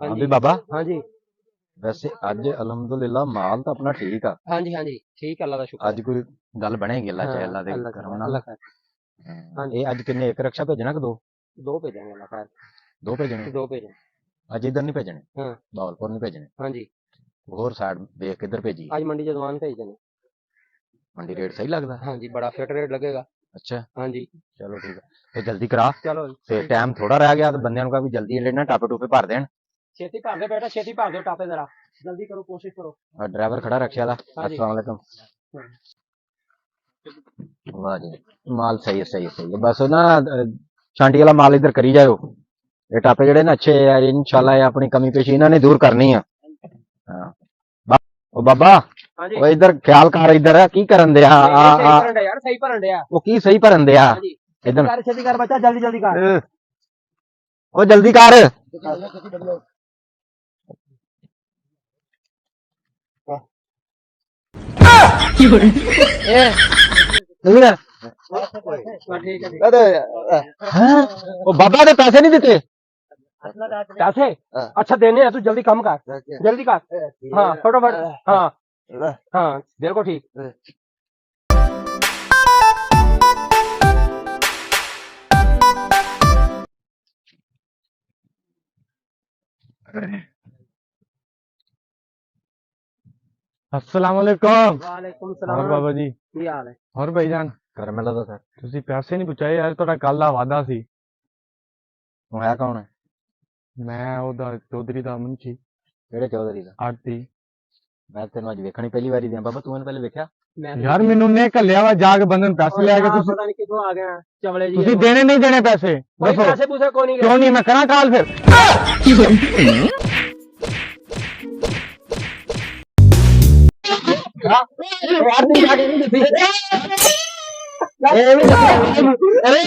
हाँ हाँ जी भी बाबा हाँ जी वैसे अज अलहमदुलिल्लाह माल तो अपना ठीक आ हाँ जी ठीक है, अल्लाह का शुक्र अज है। कोई गल बनेगी अल्लाह चाहे हाँ अल्लाह दे अल्लाह करम खैर, नाल अल्लाह खैर। हाँ जी, ये अज किन्ने एक रक्षा भेजना कि दो दो भेजेंगे अल्लाह खैर। दो भेजने दो भेजें। अज इधर नहीं भेजने हाँ बहावलपुर नहीं भेजने हाँ जी, होर साइड देख किधर भेजी आज मंडी जदवान भेज देंगे। मंडी रेट सही लगता हाँ जी, बड़ा फिट रेट लगेगा। अच्छा हाँ जी, चलो ठीक है तो जल्दी करा चलो ते टाइम थोड़ा रह गया तो बंदे का भी जल्दी लेना टापे टूपे भर देन छेती भर दो बेटा, छेती भर दो टापे जरा, जल्दी करो, कोशिश करो। और ड्राइवर खड़ा रखे वाला हाँ जी। अस्सलाम वालेकुम हाँ। वाह जी माल सही है सही है सही है बस ना छांटी वाला माल इधर करी जाओ ये टापे जड़े ना अच्छे है यार इंशाल्लाह ये अपनी कमी पेशी इन्होंने दूर करनी है हाँ। ओ बाबा हाँ जी, ओ इधर ख्याल कर इधर है की करन दिया नहीं, नहीं, सही भरन डे यार, सही भरन डे यार। वो की सही भरन दिया हाँ जी, इधर छेती कर बच्चा, जल्दी जल्दी कर। ओ जल्दी कर इधर हाँ, ठीक है। हैं? ओ बाबा ने पैसे नहीं देते पैसे अच्छा देने हैं, तू जल्दी कम कर, जल्दी कर। हाँ फटाफट, हाँ हाँ बिल्कुल ठीक। अस्सलाम वालेकुम। वालेकुम और सलाम। बाबा जी ਕੀ ਹਾਲ ਹੈ? और भाईजान करमेला तो सर ਤੁਸੀਂ ਪੈਸੇ ਨਹੀਂ ਪੁੱਛਾਏ ਯਾਰ ਤੁਹਾਡਾ ਕੱਲ ਦਾ ਵਾਦਾ ਸੀ तू है कौन है ਮੈਂ ਉਹਦਾ ਚੌਧਰੀ ਦਾ ਮੁੰਸ਼ੀ केड़े चौधरी दा ਆਰਤੀ मैं तेन अज वेखनी पहली बारी दिया बाबा तू मैंने पहले वेख्या ਮੈਂ ਯਾਰ ਮੈਨੂੰ ਨੇ ਘੱਲਿਆ ਵਾ ਜਾ ਕੇ ਬੰਦਨ ਪੈਸੇ ਲੈ ਕੇ ਤੁਸੀਂ ਪਤਾ ਨਹੀਂ ਕਿੱਥੋਂ ਆ ਗਿਆ ਚਵਲੇ ਜੀ। ਤੁਸੀਂ ਦੇਣੇ ਨਹੀਂ ਦੇਣੇ ਪੈਸੇ ਕੋਈ ਦੱਸੋ ਪੈਸੇ ਪੂਸੇ ਕੋਈ ਨਹੀਂ ਕਿਉਂ ਨਹੀਂ ਮੈਂ ਕਰਾਂ ਕਾਲ ਫਿਰ अरे